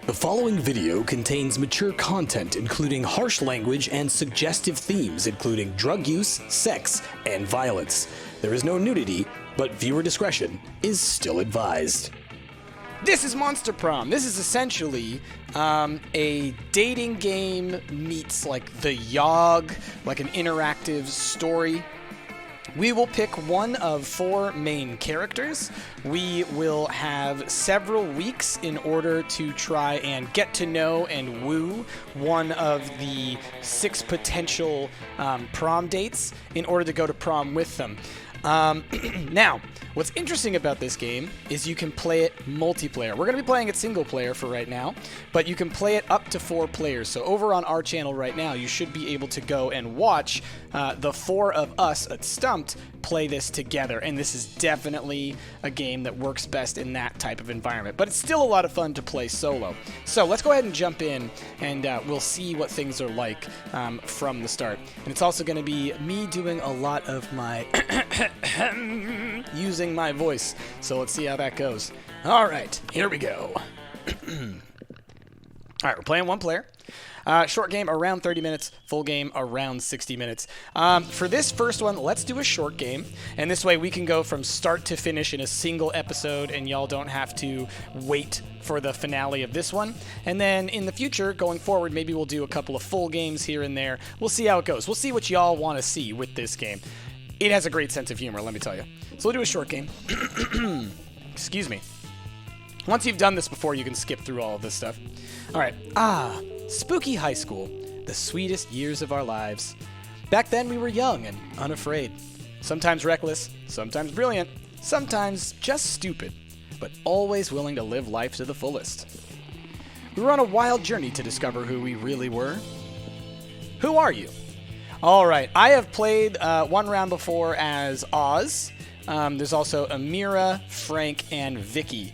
The following video contains mature content including harsh language and suggestive themes including drug use, sex, and violence. There is no nudity, but viewer discretion is still advised. This is Monster Prom. This is essentially a dating game meets like the Yogg, like an interactive story. We will pick one of 4 main characters. We will have several weeks in order to try and get to know and woo one of the 6 potential prom dates in order to go to prom with them. Now, what's interesting about this game is you can play it multiplayer. We're going to be playing it single player for right now, but you can play it up to 4 players. So over on our channel right now, you should be able to go and watch the 4 of us at Stumpt play this together. And this is definitely a game that works best in that type of environment. But it's still a lot of fun to play solo. So let's go ahead and jump in, and we'll see what things are like from the start. And it's also going to be me doing a lot of my using my voice. So let's see how that goes. All right, here we go. All right, we're playing 1 player. Short game around 30 minutes, full game around 60 minutes. For this first one, let's do a short game, and this way we can go from start to finish in a single episode, and y'all don't have to wait for the finale of this one. And then in the future, going forward, maybe we'll do a couple of full games here and there. We'll see how it goes. We'll see what y'all want to see with this game. It has a great sense of humor, let me tell you. So we'll do a short game. Excuse me. Once you've done this before, you can skip through all of this stuff. All right. Spooky high school, the sweetest years of our lives. Back then, we were young and unafraid. Sometimes reckless, sometimes brilliant, sometimes just stupid, but always willing to live life to the fullest. We were on a wild journey to discover who we really were. Who are you? All right. I have played 1 round before as Oz. There's also Amira, Frank, and Vicky.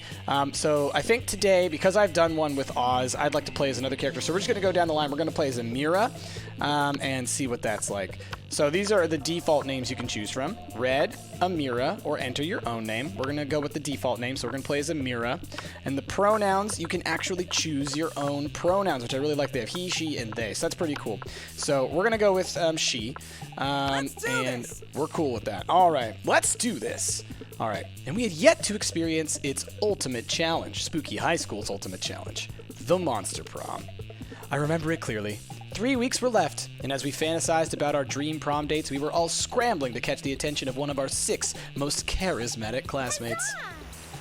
So I think today, because I've done one with Oz, I'd like to play as another character. So we're just going to go down the line. We're going to play as Amira and see what that's like. So these are the default names you can choose from. Red, Amira, or enter your own name. We're going to go with the default name, so we're going to play as Amira. And the pronouns, you can actually choose your own pronouns, which I really like. They have he, she, and they. So that's pretty cool. So we're going to go with she. And we're cool with that. All right, let's do this. All right, and we had yet to experience its ultimate challenge, Spooky High School's ultimate challenge, the Monster Prom. I remember it clearly. 3 weeks were left, and as we fantasized about our dream prom dates, we were all scrambling to catch the attention of one of our 6 most charismatic classmates.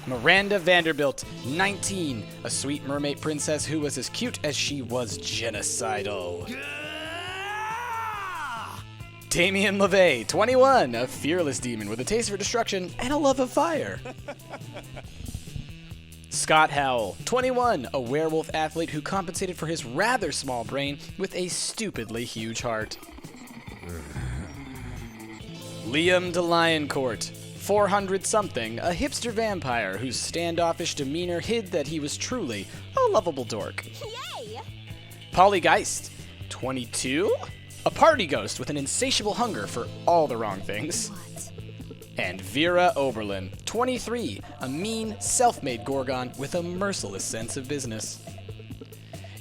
Miranda Vanderbilt, 19, a sweet mermaid princess who was as cute as she was genocidal. Damien LeVay, 21, a fearless demon with a taste for destruction and a love of fire. Scott Howell, 21, a werewolf athlete who compensated for his rather small brain with a stupidly huge heart. Liam de Lioncourt, 400-something, a hipster vampire whose standoffish demeanor hid that he was truly a lovable dork. Yay! Polly Geist, 22, a party ghost with an insatiable hunger for all the wrong things. And Vera Oberlin, 23, a mean, self-made Gorgon with a merciless sense of business.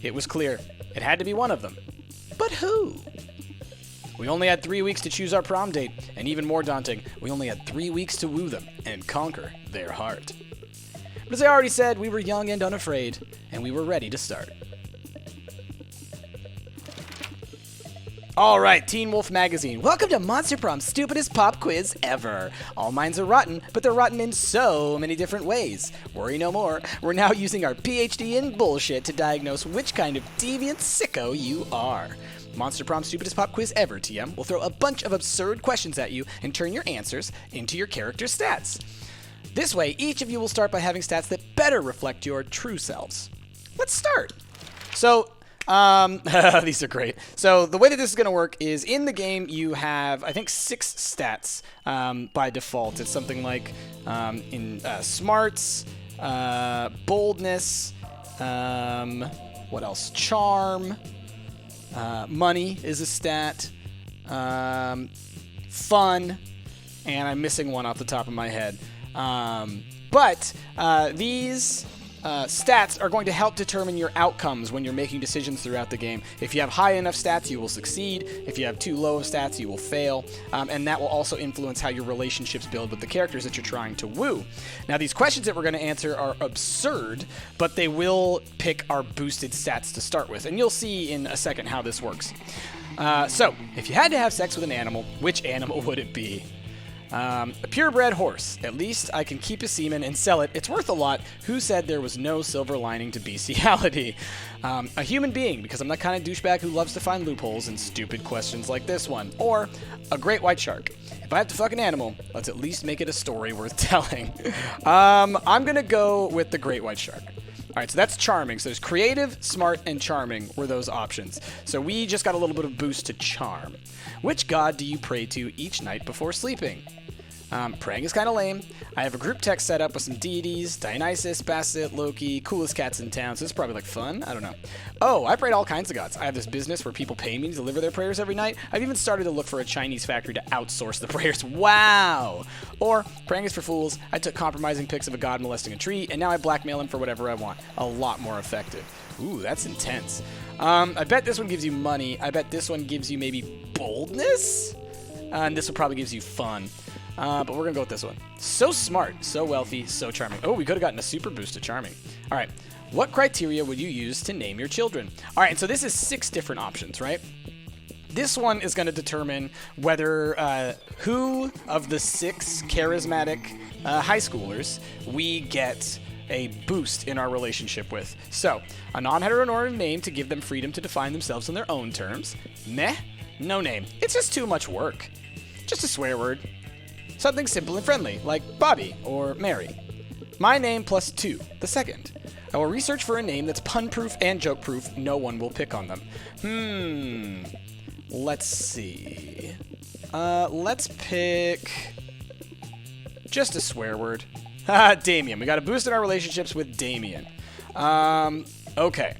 It was clear. It had to be one of them. But who? We only had 3 weeks to choose our prom date, and even more daunting, we only had 3 weeks to woo them and conquer their heart. But as I already said, we were young and unafraid, and we were ready to start. All right, Teen Wolf Magazine. Welcome to Monster Prom's stupidest pop quiz ever. All minds are rotten, but they're rotten in so many different ways. Worry no more. We're now using our PhD in bullshit to diagnose which kind of deviant sicko you are. Monster Prom's stupidest pop quiz ever, TM. We'll throw a bunch of absurd questions at you and turn your answers into your character's stats. This way, each of you will start by having stats that better reflect your true selves. Let's start. So, these are great. So the way that this is going to work is in the game you have, I think, 6 stats by default. It's something like in smarts, boldness, what else? Charm, money is a stat, fun, and I'm missing one off the top of my head. But these stats are going to help determine your outcomes when you're making decisions throughout the game. If you have high enough stats, you will succeed. If you have too low of stats, you will fail. And that will also influence how your relationships build with the characters that you're trying to woo. Now, these questions that we're going to answer are absurd, but they will pick our boosted stats to start with. And you'll see in a second how this works. So, if you had to have sex with an animal, which animal would it be? A purebred horse. At least I can keep a semen and sell it. It's worth a lot. Who said there was no silver lining to bestiality? A human being, because I'm the kind of douchebag who loves to find loopholes in stupid questions like this one. Or a great white shark. If I have to fuck an animal, let's at least make it a story worth telling. I'm gonna go with the great white shark. All right, so that's charming. So there's creative, smart, and charming were those options. So we just got a little bit of boost to charm. Which god do you pray to each night before sleeping? Praying is kind of lame. I have a group text set up with some deities, Dionysus, Basset, Loki, coolest cats in town, so it's probably like fun. I don't know. Oh, I prayed all kinds of gods. I have this business where people pay me to deliver their prayers every night. I've even started to look for a Chinese factory to outsource the prayers. Wow! Or, praying is for fools. I took compromising pics of a god molesting a tree, and now I blackmail him for whatever I want. A lot more effective. Ooh, that's intense. I bet this one gives you money. I bet this one gives you maybe boldness? And this one probably gives you fun. But we're going to go with this one. So smart, so wealthy, so charming. Oh, we could have gotten a super boost to charming. All right. What criteria would you use to name your children? All right, and so this is 6 different options, right? This one is going to determine whether who of the 6 charismatic high schoolers we get a boost in our relationship with. So, a non-heteronormative name to give them freedom to define themselves on their own terms. Meh, no name. It's just too much work. Just a swear word. Something simple and friendly, like Bobby or Mary. My name plus 2, the second. I will research for a name that's pun-proof and joke-proof. No one will pick on them. Let's see. Let's pick just a swear word. Damien. We got a boost in our relationships with Damien. Okay.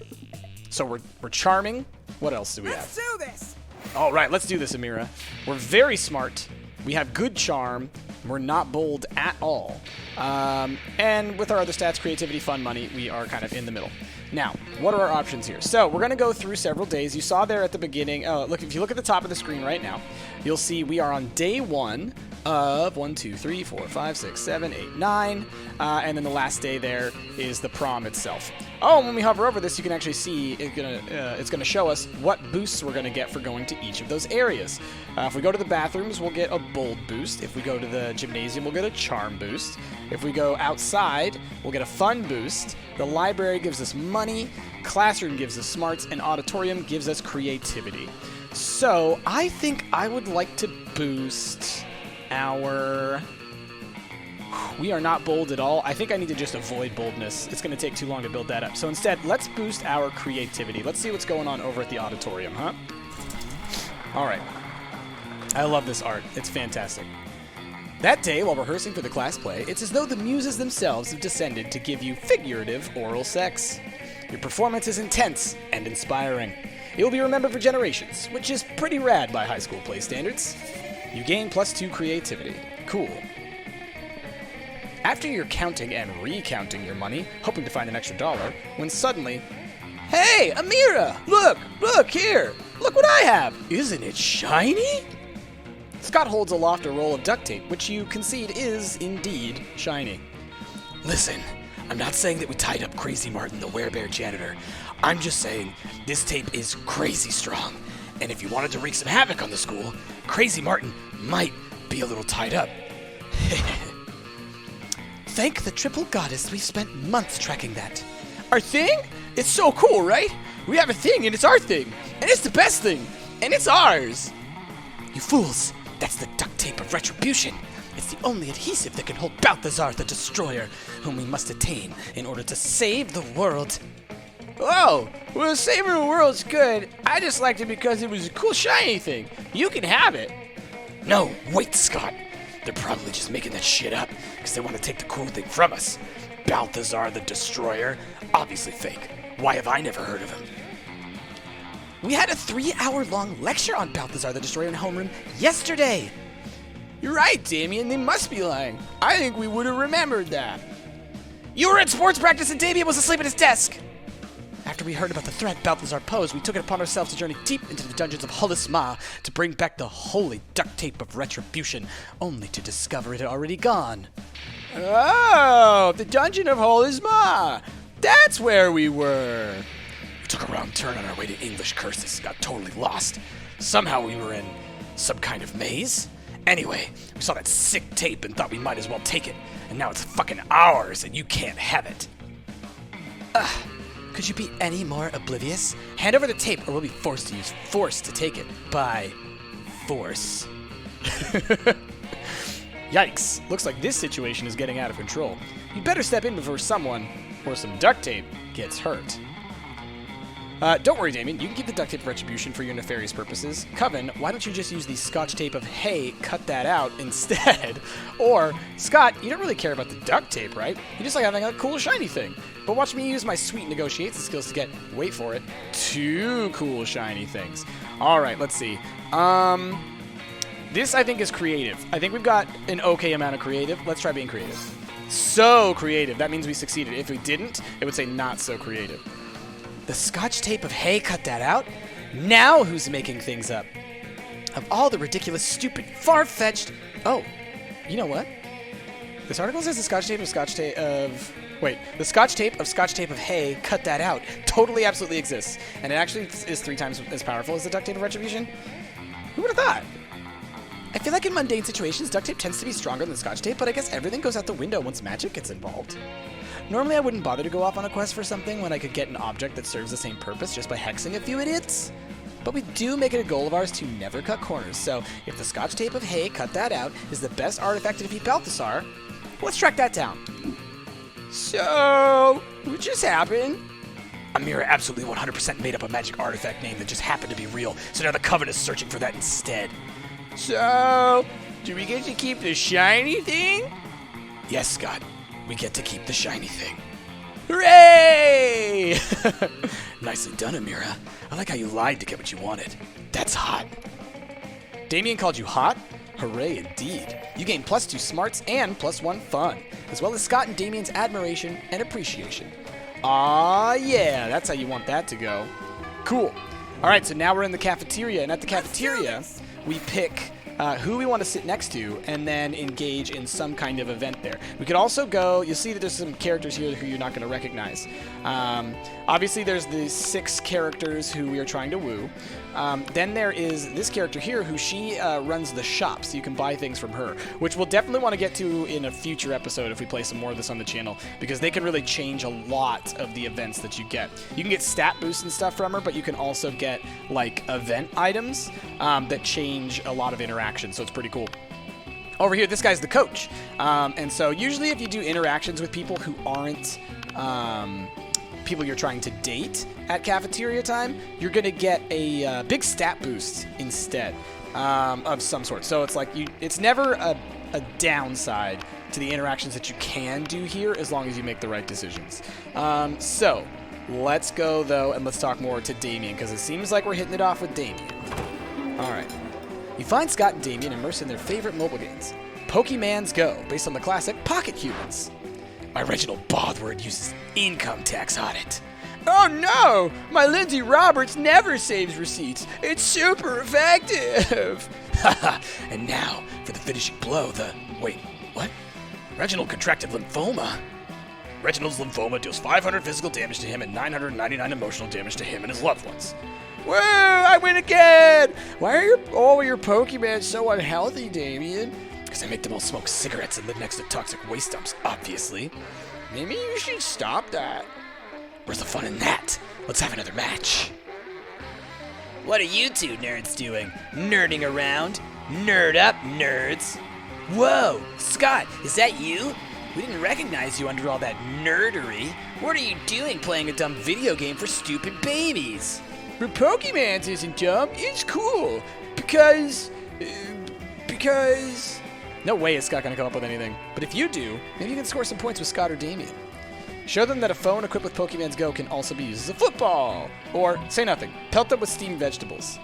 So we're charming. What else do we have? Let's do this! All right, let's do this, Amira. We're very smart. We have good charm. We're not bold at all. And with our other stats, creativity, fun, money, we are kind of in the middle. Now, what are our options here? So we're going to go through several days. You saw there at the beginning. Look, if you look at the top of the screen right now, you'll see we are on day 1 of 1, 2, 3, 4, 5, 6, 7, 8, 9. And then the last day there is the prom itself. Oh, and when we hover over this, you can actually see it's gonna show us what boosts we're gonna get for going to each of those areas. If we go to the bathrooms, we'll get a bold boost. If we go to the gymnasium, we'll get a charm boost. If we go outside, we'll get a fun boost. The library gives us money. Classroom gives us smarts, and auditorium gives us creativity. So I think I would like to boost our... We are not bold at all. I think I need to just avoid boldness. It's going to take too long to build that up. So instead, let's boost our creativity. Let's see what's going on over at the auditorium, huh? All right. I love this art. It's fantastic. That day, while rehearsing for the class play, it's as though the muses themselves have descended to give you figurative oral sex. Your performance is intense and inspiring. It will be remembered for generations, which is pretty rad by high school play standards. You gain +2 creativity. Cool. After you're counting and recounting your money, hoping to find an extra $1, when suddenly, hey, Amira, look here, look what I have. Isn't it shiny? Scott holds aloft a roll of duct tape, which you concede is indeed shiny. Listen, I'm not saying that we tied up Crazy Martin, the werebear janitor. I'm just saying this tape is crazy strong, and if you wanted to wreak some havoc on the school, Crazy Martin might be a little tied up. Thank the triple goddess, we've spent months tracking that. Our thing? It's so cool, right? We have a thing, and it's our thing. And it's the best thing. And it's ours. You fools, that's the duct tape of retribution. It's the only adhesive that can hold Balthazar the Destroyer, whom we must attain in order to save the world. Oh, well, saving the world's good. I just liked it because it was a cool shiny thing. You can have it. No, wait, Scott. They're probably just making that shit up because they want to take the cool thing from us. Balthazar the Destroyer, obviously fake. Why have I never heard of him? We had a 3-hour-long lecture on Balthazar the Destroyer in homeroom yesterday. You're right, Damien, they must be lying. I think we would have remembered that. You were at sports practice and Damien was asleep at his desk! After we heard about the threat Balthazar posed, we took it upon ourselves to journey deep into the dungeons of Hullis Ma to bring back the holy duct tape of retribution, only to discover it had already gone. Oh, the dungeon of Hullis Ma! That's where we were! We took a wrong turn on our way to English curses and got totally lost. Somehow we were in some kind of maze. Anyway, we saw that sick tape and thought we might as well take it. And now it's fucking ours and you can't have it. Could you be any more oblivious? Hand over the tape or we'll be forced to use force to take it. By force. Yikes. Looks like this situation is getting out of control. You'd better step in before someone, or some duct tape, gets hurt. Don't worry, Damien. You can keep the duct tape of retribution for your nefarious purposes. Coven, why don't you just use the scotch tape of hey, cut that out instead? Or, Scott, you don't really care about the duct tape, right? You just like having a cool shiny thing. But watch me use my sweet negotiation skills to get, wait for it, 2 cool shiny things. Alright, let's see. This I think is creative. I think we've got an okay amount of creative. Let's try being creative. So creative. That means we succeeded. If we didn't, it would say not so creative. The scotch tape of hey, cut that out? Now who's making things up? Of all the ridiculous, stupid, far-fetched... Oh, you know what? This article says the scotch tape of Wait, the scotch tape of hey, cut that out totally absolutely exists. And it actually is 3 times as powerful as the duct tape of retribution. Who would have thought? I feel like in mundane situations, duct tape tends to be stronger than scotch tape, but I guess everything goes out the window once magic gets involved. Normally I wouldn't bother to go off on a quest for something when I could get an object that serves the same purpose just by hexing a few idiots. But we do make it a goal of ours to never cut corners, so if the scotch tape of hey, cut that out is the best artifact to defeat Balthazar, let's track that down. So, what just happened? Amira absolutely 100% made up a magic artifact name that just happened to be real, so now the Coven is searching for that instead. So, do we get to keep the shiny thing? Yes, Scott. We get to keep the shiny thing. Hooray! Nicely done, Amira. I like how you lied to get what you wanted. That's hot. Damien called you hot? Hooray indeed. You gain +2 smarts and +1 fun, as well as Scott and Damien's admiration and appreciation. Aw, yeah, that's how you want that to go. Cool. All right, so now we're in the cafeteria, and at the cafeteria, we pick who we want to sit next to, and then engage in some kind of event there. We could also go, you'll see that there's some characters here who you're not going to recognize. Obviously, there's the 6 characters who we are trying to woo. Then there is this character here who she runs the shop, so you can buy things from her, which we'll definitely want to get to in a future episode if we play some more of this on the channel, because they can really change a lot of the events that you get. You can get stat boosts and stuff from her, but you can also get like event items that change a lot of interactions, so it's pretty cool. Over here, this guy's the coach, and so usually if you do interactions with people who aren't people you're trying to date at cafeteria time, you're going to get a big stat boost instead of some sort. So it's like it's never a downside to the interactions that you can do here as long as you make the right decisions. So let's go, though, and let's talk more to Damien, because it seems like we're hitting it off with Damien. All right. You find Scott and Damien immersed in their favorite mobile games, Pokemans Go, based on the classic Pocket Humans. My Reginald Bothward uses income tax audit. Oh no! My Lindsay Roberts never saves receipts. It's super effective! And now, for the finishing blow, Wait, what? Reginald contracted lymphoma. Reginald's lymphoma deals 500 physical damage to him and 999 emotional damage to him and his loved ones. Whoa! I win again! Why are all your Pokemon so unhealthy, Damien? Because I make them all smoke cigarettes and live next to toxic waste dumps, obviously. Maybe you should stop that. Where's the fun in that? Let's have another match. What are you two nerds doing? Nerding around? Nerd up, nerds. Whoa, Scott, is that you? We didn't recognize you under all that nerdery. What are you doing playing a dumb video game for stupid babies? But Pokemans isn't dumb, it's cool. Because... No way is Scott going to come up with anything. But if you do, maybe you can score some points with Scott or Damien. Show them that a phone equipped with Pokemans Go can also be used as a football. Or, say nothing, pelt them with steamed vegetables.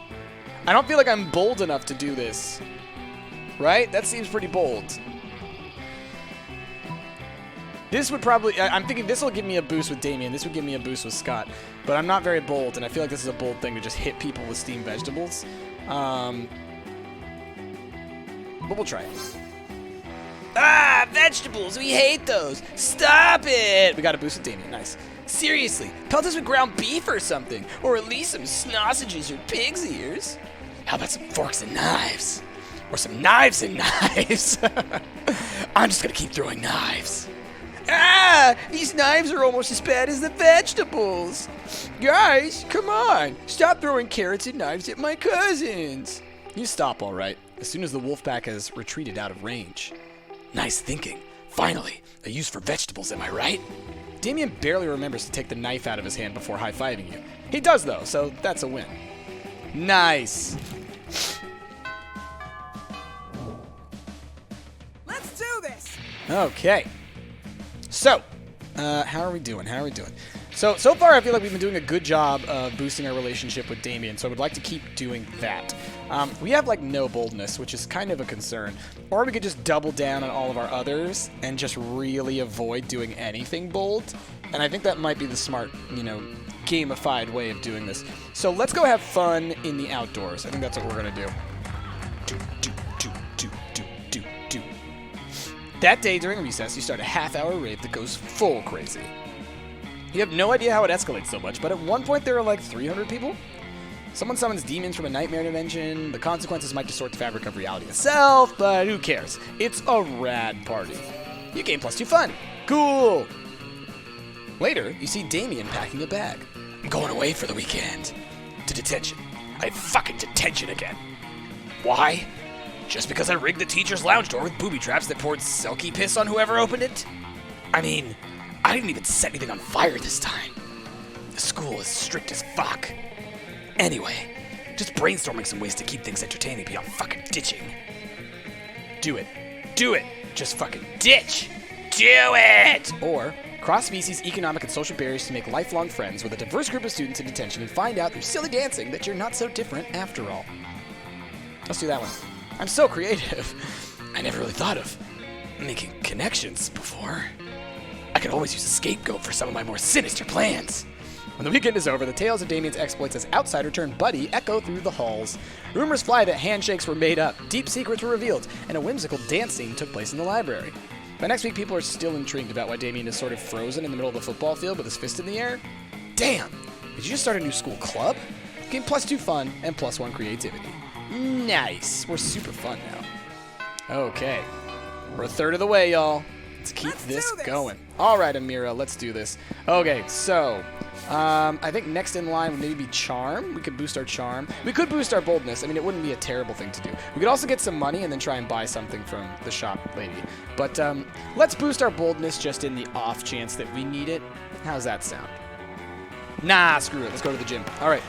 I don't feel like I'm bold enough to do this. Right? That seems pretty bold. This would probably... I'm thinking this will give me a boost with Damien. This would give me a boost with Scott. But I'm not very bold, and I feel like this is a bold thing to just hit people with steamed vegetables. But we'll try it. Ah, vegetables! We hate those! Stop it! We got a boost with Damien. Nice. Seriously, pelt us with ground beef or something. Or at least some sausages or pig's ears. How about some forks and knives? Or some knives and knives? I'm just gonna keep throwing knives. Ah! These knives are almost as bad as the vegetables. Guys, come on. Stop throwing carrots and knives at my cousins. You stop, all right, as soon as the wolf pack has retreated out of range. Nice thinking. Finally, a use for vegetables, am I right? Damien barely remembers to take the knife out of his hand before high-fiving you. He does, though, so that's a win. Nice. Let's do this. Okay. So, how are we doing? So far I feel like we've been doing a good job of boosting our relationship with Damien, so I would like to keep doing that. We have, like, no boldness, which is kind of a concern. Or we could just double down on all of our others and just really avoid doing anything bold. And I think that might be the smart, gamified way of doing this. So let's go have fun in the outdoors. I think that's what we're going to do. Do. That day during recess, you start a half-hour rave that goes full crazy. You have no idea how it escalates so much, but at one point there are like 300 people. Someone summons demons from a nightmare dimension. The consequences might distort the fabric of reality itself, but who cares? It's a rad party. You gain +2 fun. Cool. Later, you see Damien packing a bag. I'm going away for the weekend. To detention. I have fucking detention again. Why? Just because I rigged the teacher's lounge door with booby traps that poured silky piss on whoever opened it? I mean, I didn't even set anything on fire this time. The school is strict as fuck. Anyway, just brainstorming some ways to keep things entertaining beyond fucking ditching. Do it. Just fucking ditch. Do it! Or cross-species economic and social barriers to make lifelong friends with a diverse group of students in detention and find out through silly dancing that you're not so different after all. Let's do that one. I'm so creative. I never really thought of making connections before. I could always use a scapegoat for some of my more sinister plans. When the weekend is over, the tales of Damien's exploits as outsider turned buddy echo through the halls. Rumors fly that handshakes were made up, deep secrets were revealed, and a whimsical dance scene took place in the library. By next week, people are still intrigued about why Damien is sort of frozen in the middle of the football field with his fist in the air. Damn! Did you just start a new school club? Gain +2 fun and +1 creativity. Nice! We're super fun now. Okay. We're a third of the way, y'all. Let's keep this going. All right, Amira, let's do this. Okay, so I think next in line would maybe be Charm. We could boost our Charm. We could boost our Boldness. I mean, it wouldn't be a terrible thing to do. We could also get some money and then try and buy something from the shop lady. But let's boost our Boldness just in the off chance that we need it. How's that sound? Nah, screw it. Let's go to the gym. All right.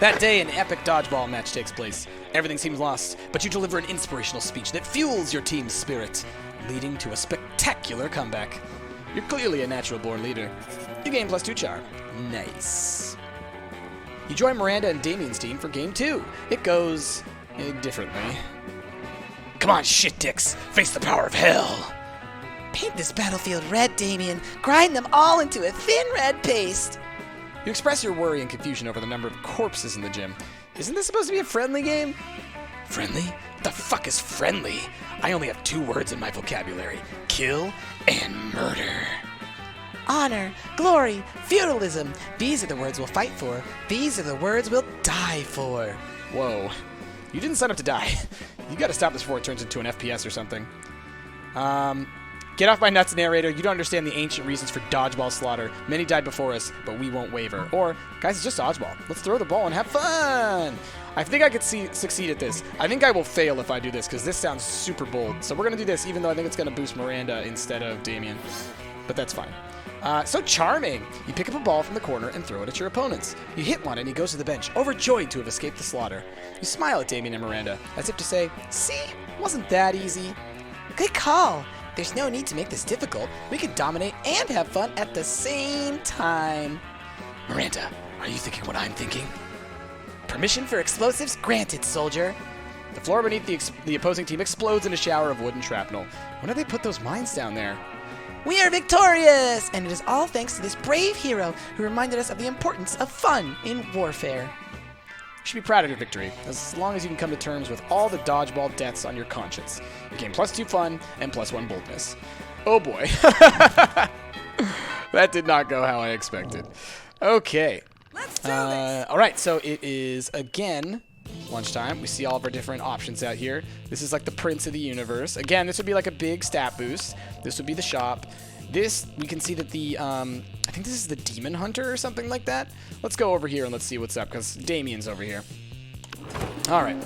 That day, an epic dodgeball match takes place. Everything seems lost, but you deliver an inspirational speech that fuels your team's spirit, leading to a spectacular comeback. You're clearly a natural-born leader. You gain +2 charm. Nice. You join Miranda and Damien's team for Game 2. It goes differently. Come on, shit dicks. Face the power of hell. Paint this battlefield red, Damien. Grind them all into a thin red paste. You express your worry and confusion over the number of corpses in the gym. Isn't this supposed to be a friendly game? Friendly? What the fuck is friendly? I only have 2 words in my vocabulary. Kill and murder. Honor, glory, feudalism. These are the words we'll fight for. These are the words we'll die for. Whoa. You didn't sign up to die. You gotta stop this before it turns into an FPS or something. Get off my nuts, narrator. You don't understand the ancient reasons for dodgeball slaughter. Many died before us, but we won't waver. Or, guys, it's just dodgeball. Let's throw the ball and have fun. I think I could succeed at this. I think I will fail if I do this, because this sounds super bold. So we're going to do this, even though I think it's going to boost Miranda instead of Damien. But that's fine. So charming. You pick up a ball from the corner and throw it at your opponents. You hit one and he goes to the bench, overjoyed to have escaped the slaughter. You smile at Damien and Miranda, as if to say, see, wasn't that easy? Good call. There's no need to make this difficult. We can dominate and have fun at the same time. Miranda, are you thinking what I'm thinking? Permission for explosives granted, soldier. The floor beneath the opposing team explodes in a shower of wooden shrapnel. When did they put those mines down there? We are victorious! And it is all thanks to this brave hero who reminded us of the importance of fun in warfare. You should be proud of your victory, as long as you can come to terms with all the dodgeball deaths on your conscience. You gain +2 fun and +1 boldness. Oh boy. That did not go how I expected. Okay. Let's do this! Alright, so it is, again, lunchtime. We see all of our different options out here. This is like the Prince of the Universe. Again, this would be like a big stat boost. This would be the shop. This, we can see that the, I think this is the Demon Hunter or something like that. Let's go over here and let's see what's up, because Damien's over here. Alright.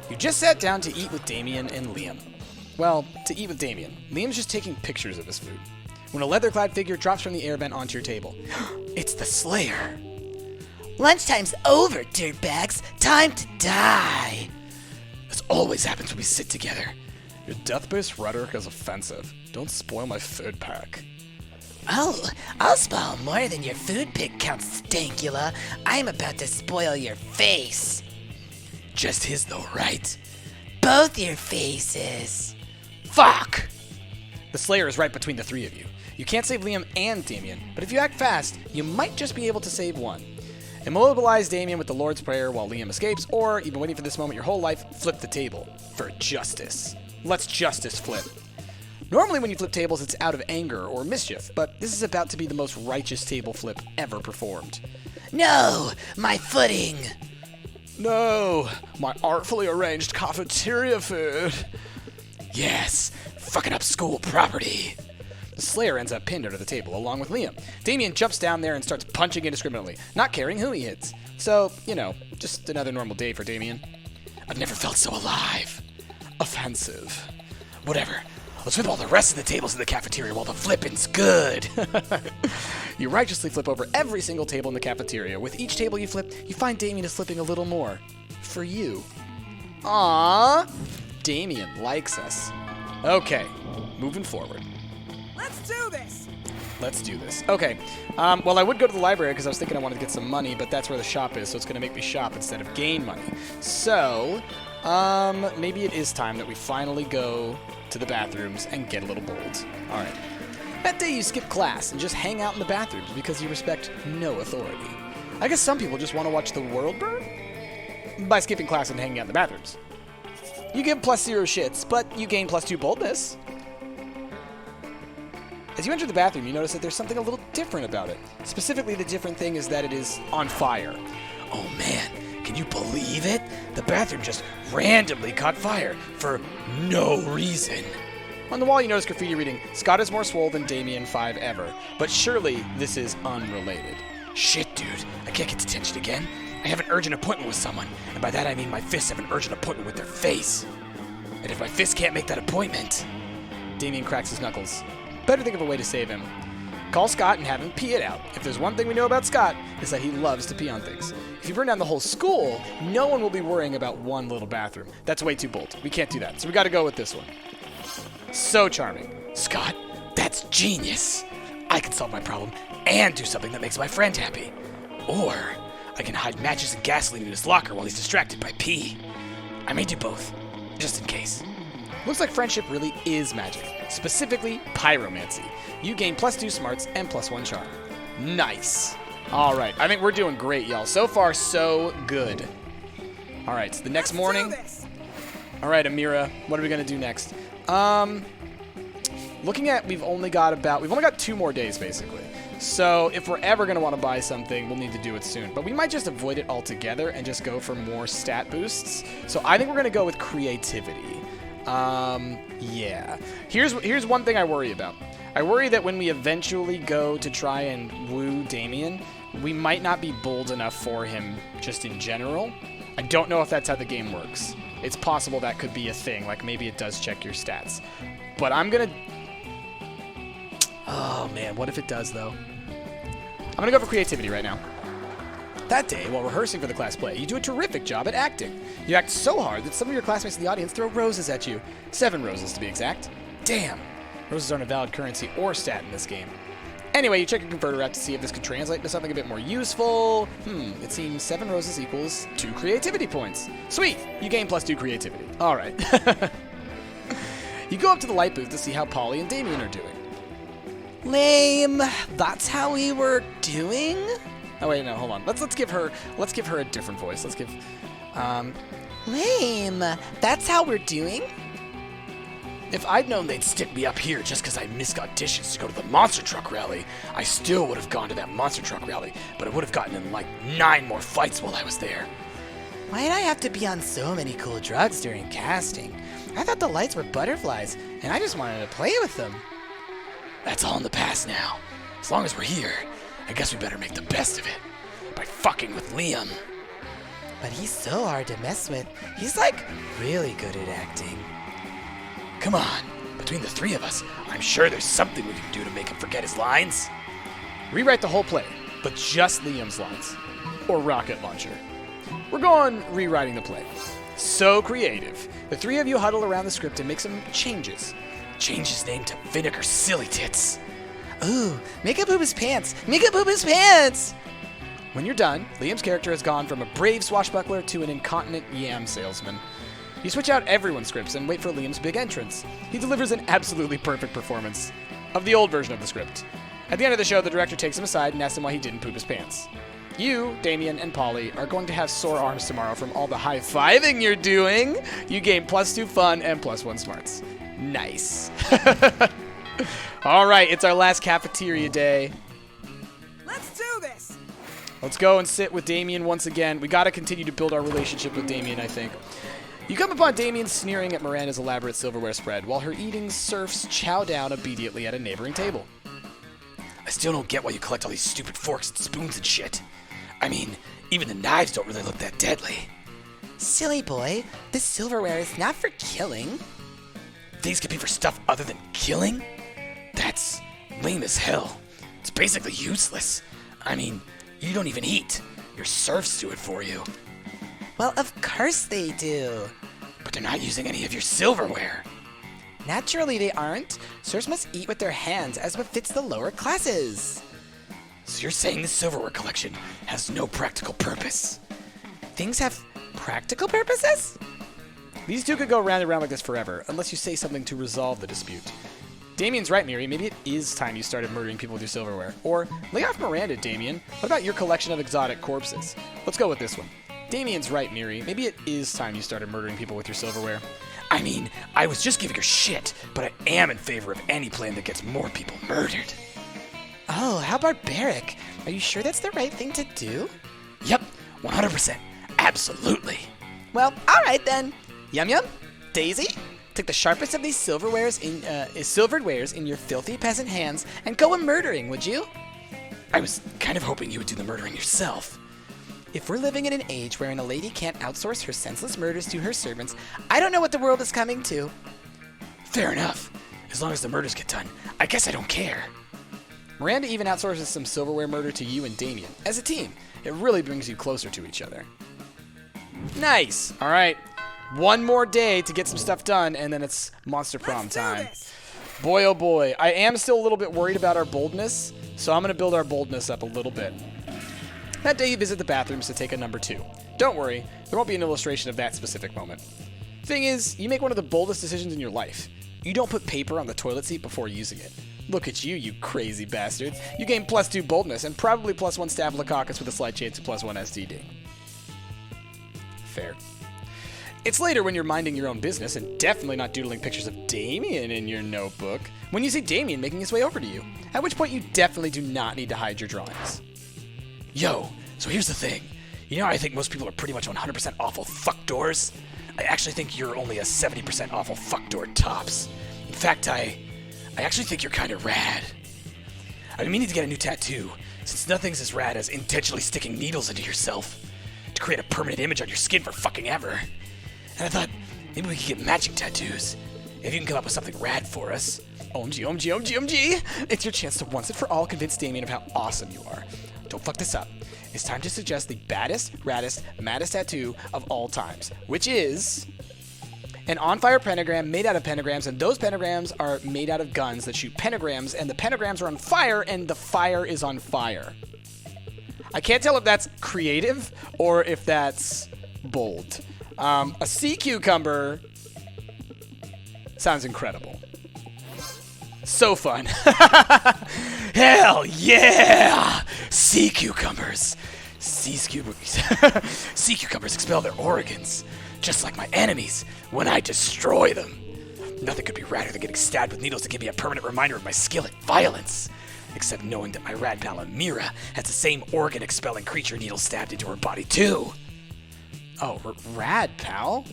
You just sat down to eat with Damien and Liam. Well, to eat with Damien. Liam's just taking pictures of his food. When a leather-clad figure drops from the air vent onto your table. It's the Slayer. Lunchtime's over, dirtbags. Time to die. This always happens when we sit together. Your death-based rhetoric is offensive. Don't spoil my food pack. Oh, I'll spoil more than your food pick Count Stankula. I'm about to spoil your face. Just his though, right? Both your faces. Fuck! The Slayer is right between the three of you. You can't save Liam and Damien, but if you act fast, you might just be able to save one. Immobilize Damien with the Lord's Prayer while Liam escapes, or, you've been waiting for this moment your whole life, flip the table. For justice. Let's justice flip. Normally when you flip tables, it's out of anger or mischief, but this is about to be the most righteous table flip ever performed. No, my footing. No, my artfully arranged cafeteria food. Yes, fucking up school property. The Slayer ends up pinned under the table, along with Liam. Damien jumps down there and starts punching indiscriminately, not caring who he hits. So, you know, just another normal day for Damien. I've never felt so alive. Offensive. Whatever. Let's flip all the rest of the tables in the cafeteria while the flipping's good. You righteously flip over every single table in the cafeteria. With each table you flip, you find Damien is flipping a little more. For you. Aww. Damien likes us. Okay, moving forward. Let's do this. Let's do this. Okay. Well, I would go to the library because I was thinking I wanted to get some money, but that's where the shop is, so it's going to make me shop instead of gain money. So, maybe it is time that we finally go to the bathrooms and get a little bold. All right. That day you skip class and just hang out in the bathrooms because you respect no authority. I guess some people just want to watch the world burn by skipping class and hanging out in the bathrooms. You give +0 shits, but you gain +2 boldness. As you enter the bathroom, you notice that there's something a little different about it. Specifically, the different thing is that it is on fire. Oh man, can you believe it? The bathroom just randomly caught fire for no reason. On the wall, you notice graffiti reading, Scott is more swole than Damien 5 ever, but surely this is unrelated. Shit, dude, I can't get detention again. I have an urgent appointment with someone, and by that I mean my fists have an urgent appointment with their face. And if my fist can't make that appointment... Damien cracks his knuckles. Better think of a way to save him. Call Scott and have him pee it out. If there's one thing we know about Scott, it's that he loves to pee on things. If you burn down the whole school, no one will be worrying about one little bathroom. That's way too bold. We can't do that, so we gotta go with this one. So charming. Scott, that's genius. I can solve my problem and do something that makes my friend happy. Or I can hide matches and gasoline in his locker while he's distracted by pee. I may do both, just in case. Looks like friendship really is magic, specifically pyromancy. You gain +2 smarts and +1 charm. Nice. All right, I think we're doing great, y'all. So far, so good. All right, so the next morning. All right, Amira, what are we gonna do next? Looking at, we've only got 2 more days, basically. So if we're ever going to want to buy something, we'll need to do it soon. But we might just avoid it altogether and just go for more stat boosts. So I think we're going to go with creativity. Yeah. Here's one thing I worry about. I worry that when we eventually go to try and woo Damien, we might not be bold enough for him just in general. I don't know if that's how the game works. It's possible that could be a thing, like maybe it does check your stats. But I'm going to... Oh man, what if it does though? I'm gonna go for creativity right now. That day, while rehearsing for the class play, you do a terrific job at acting. You act so hard that some of your classmates in the audience throw roses at you. 7 roses to be exact. Damn. Roses aren't a valid currency or stat in this game. Anyway, you check your converter app to see if this could translate into something a bit more useful. It seems 7 roses equals 2 creativity points. Sweet, you gain +2 creativity. All right. You go up to the light booth to see how Polly and Damien are doing. Lame. That's how we were doing? Oh wait, no, hold on. Let's give her a different voice. Let's give Lame. That's how we're doing? If I'd known they'd stick me up here just because I missed auditions to go to the monster truck rally, I still would have gone to that monster truck rally, but I would have gotten in like 9 more fights while I was there. Why'd I have to be on so many cool drugs during casting? I thought the lights were butterflies, and I just wanted to play with them. That's all in the past now. As long as we're here, I guess we better make the best of it by fucking with Liam. But he's so hard to mess with. He's like really good at acting. Come on, between the 3 of us, I'm sure there's something we can do to make him forget his lines. rewrite the whole play, but just Liam's lines. Or rocket launcher. We're going rewriting the play. So creative. The 3 of you huddle around the script and make some changes. Change his name to Vinegar Silly Tits. Ooh, make him poop his pants! Make him poop his pants! When you're done, Liam's character has gone from a brave swashbuckler to an incontinent yam salesman. You switch out everyone's scripts and wait for Liam's big entrance. He delivers an absolutely perfect performance of the old version of the script. At the end of the show, the director takes him aside and asks him why he didn't poop his pants. You, Damien, and Polly are going to have sore arms tomorrow from all the high-fiving you're doing. You gain +2 fun and +1 smarts. Nice. All right, it's our last cafeteria day. Let's do this! Let's go and sit with Damien once again. We got to continue to build our relationship with Damien, I think. You come upon Damien sneering at Miranda's elaborate silverware spread while her eating serfs chow down obediently at a neighboring table. I still don't get why you collect all these stupid forks and spoons and shit. I mean, even the knives don't really look that deadly. Silly boy, this silverware is not for killing. Things could be for stuff other than killing? That's lame as hell. It's basically useless. I mean, you don't even eat. Your serfs do it for you. Well, of course they do. But they're not using any of your silverware. Naturally they aren't. Serfs must eat with their hands as befits the lower classes. So you're saying this silverware collection has no practical purpose? Things have practical purposes? These two could go round and round like this forever, unless you say something to resolve the dispute. Damien's right, Miri. Maybe it is time you started murdering people with your silverware. Or, lay off Miranda, Damien. What about your collection of exotic corpses? Let's go with this one. Damien's right, Miri. Maybe it is time you started murdering people with your silverware. I mean, I was just giving her shit, but I am in favor of any plan that gets more people murdered. Oh, how barbaric. Are you sure that's the right thing to do? Yep, 100%. Absolutely. Well, all right then. Yum Yum, Daisy, take the sharpest of these silvered wares in your filthy peasant hands and go a-murdering, would you? I was kind of hoping you would do the murdering yourself. If we're living in an age wherein a lady can't outsource her senseless murders to her servants, I don't know what the world is coming to. Fair enough. As long as the murders get done, I guess I don't care. Miranda even outsources some silverware murder to you and Damien. As a team, it really brings you closer to each other. Nice. All right. One more day to get some stuff done, and then it's Monster Prom time. Boy, oh boy. I am still a little bit worried about our boldness, so I'm going to build our boldness up a little bit. That day you visit the bathrooms to take a number 2. Don't worry, there won't be an illustration of that specific moment. Thing is, you make one of the boldest decisions in your life. You don't put paper on the toilet seat before using it. Look at you, you crazy bastards. You gain +2 boldness and probably +1 staphylococcus with a slight chance of +1 STD. Fair. It's later when you're minding your own business and definitely not doodling pictures of Damien in your notebook when you see Damien making his way over to you, at which point you definitely do not need to hide your drawings. Yo, so here's the thing. You know, I think most people are pretty much 100% awful fuckdoors. I actually think you're only a 70% awful fuckdoor tops. In fact, I actually think you're kind of rad. I've been meaning to get a new tattoo, since nothing's as rad as intentionally sticking needles into yourself to create a permanent image on your skin for fucking ever. And I thought, maybe we could get matching tattoos. If you can come up with something rad for us. OMG, OMG, OMG, OMG! It's your chance to once and for all convince Damien of how awesome you are. Don't fuck this up. It's time to suggest the baddest, raddest, maddest tattoo of all times, which is an on-fire pentagram made out of pentagrams, and those pentagrams are made out of guns that shoot pentagrams, and the pentagrams are on fire, and the fire is on fire. I can't tell if that's creative or if that's bold. A sea cucumber sounds incredible. So fun. Hell yeah! Sea cucumbers. Sea cucumbers expel their organs, just like my enemies when I destroy them. Nothing could be radder than getting stabbed with needles that give me a permanent reminder of my skill at violence. Except knowing that my rad pal Amira has the same organ-expelling creature needles stabbed into her body too. Oh, rad pal?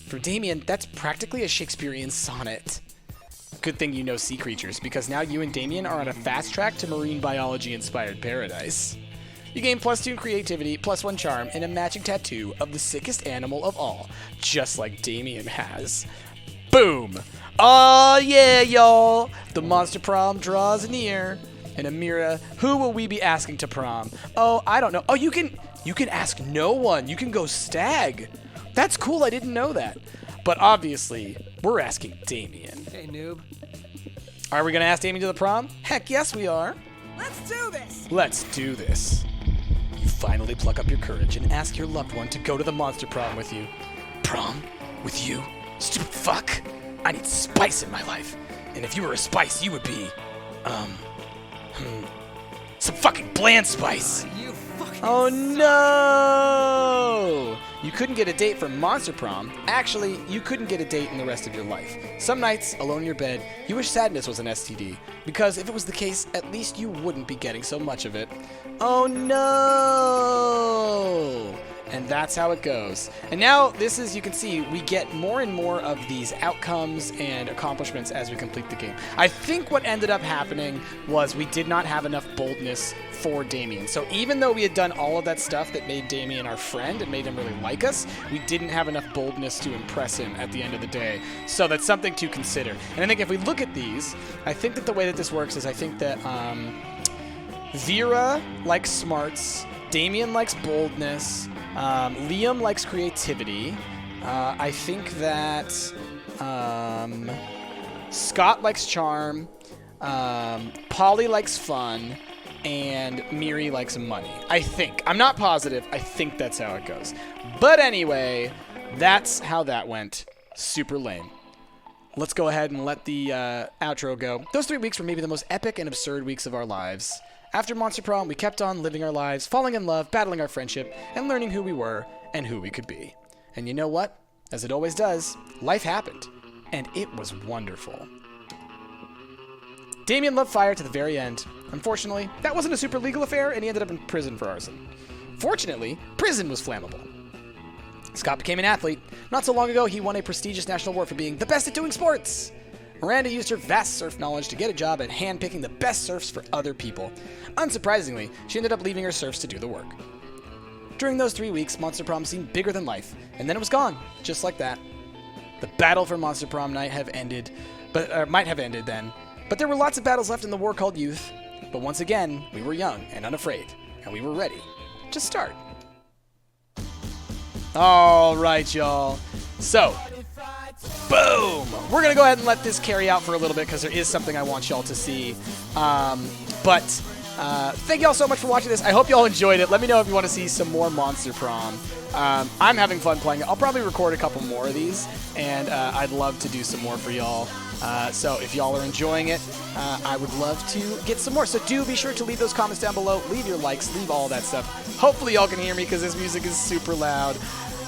For Damien, that's practically a Shakespearean sonnet. Good thing you know sea creatures, because now you and Damien are on a fast track to marine biology-inspired paradise. You gain +2 in creativity, +1 charm, and a matching tattoo of the sickest animal of all, just like Damien has. Boom! Oh yeah, y'all! The Monster Prom draws near. And Amira, who will we be asking to prom? Oh, I don't know. Oh, you can ask no one. You can go stag. That's cool. I didn't know that. But obviously, we're asking Damien. Hey, noob. Are we gonna ask Damien to the prom? Heck yes, we are. Let's do this. Let's do this. You finally pluck up your courage and ask your loved one to go to the Monster Prom with you. Prom? With you? Stupid fuck. I need spice in my life. And if you were a spice, you would be, some fucking bland spice. You fucking Oh no! You couldn't get a date for Monster Prom. Actually, you couldn't get a date in the rest of your life. Some nights, alone in your bed, you wish sadness was an STD. Because if it was the case, at least you wouldn't be getting so much of it. Oh no! And that's how it goes. And now, this is, you can see, we get more and more of these outcomes and accomplishments as we complete the game. I think what ended up happening was we did not have enough boldness for Damien. So even though we had done all of that stuff that made Damien our friend and made him really like us, we didn't have enough boldness to impress him at the end of the day. So that's something to consider. And I think if we look at these, I think that the way that this works is I think that Vera likes smarts, Damien likes boldness, Liam likes creativity. I think that Scott likes charm, Polly likes fun, and Miri likes money. I think. I'm not positive. I think that's how it goes. But anyway, that's how that went. Super lame. Let's go ahead and let the outro go. Those 3 weeks were maybe the most epic and absurd weeks of our lives. After Monster Prom, we kept on living our lives, falling in love, battling our friendship, and learning who we were and who we could be. And you know what? As it always does, life happened. And it was wonderful. Damien loved fire to the very end. Unfortunately, that wasn't a super legal affair, and he ended up in prison for arson. Fortunately, prison was flammable. Scott became an athlete. Not so long ago, he won a prestigious national award for being the best at doing sports. Miranda used her vast surf knowledge to get a job at hand-picking the best surfs for other people. Unsurprisingly, she ended up leaving her surfs to do the work. During those 3 weeks, Monster Prom seemed bigger than life, and then it was gone, just like that. The battle for Monster Prom night might have ended then, but there were lots of battles left in the war called youth. But once again, we were young and unafraid, and we were ready to start. All right, y'all. So, boom! We're going to go ahead and let this carry out for a little bit because there is something I want y'all to see. Thank y'all so much for watching this. I hope y'all enjoyed it. Let me know if you want to see some more Monster Prom. I'm having fun playing it. I'll probably record a couple more of these, and I'd love to do some more for y'all. So if y'all are enjoying it, I would love to get some more. So do be sure to leave those comments down below. Leave your likes. Leave all that stuff. Hopefully y'all can hear me because this music is super loud.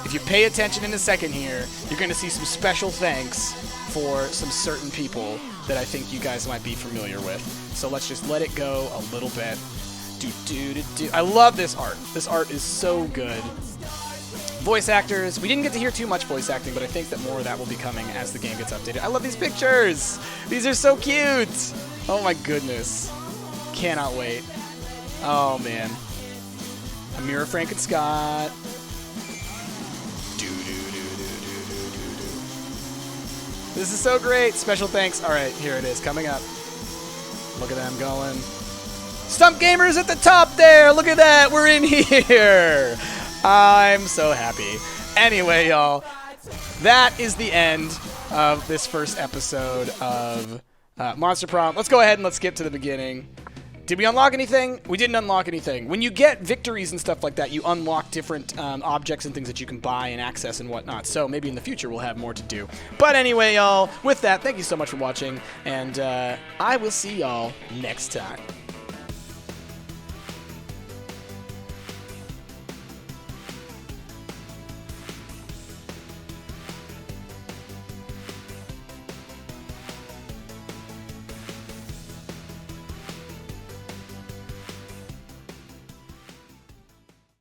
If you pay attention in a second here, you're going to see some special thanks for some certain people that I think you guys might be familiar with. So let's just let it go a little bit. I love this art. This art is so good. Voice actors. We didn't get to hear too much voice acting, but I think that more of that will be coming as the game gets updated. I love these pictures. These are so cute. Oh my goodness. Cannot wait. Oh man. Amira, Frank, and Scott. This is so great. Special thanks. All right, here it is coming up. Look at them going. Stumpt Gamers at the top there. Look at that. We're in here. I'm so happy. Anyway, y'all, that is the end of this first episode of Monster Prom. Let's go ahead and let's skip to the beginning. Did we unlock anything? We didn't unlock anything. When you get victories and stuff like that, you unlock different objects and things that you can buy and access and whatnot. So maybe in the future we'll have more to do. But anyway, y'all, with that, thank you so much for watching, and I will see y'all next time.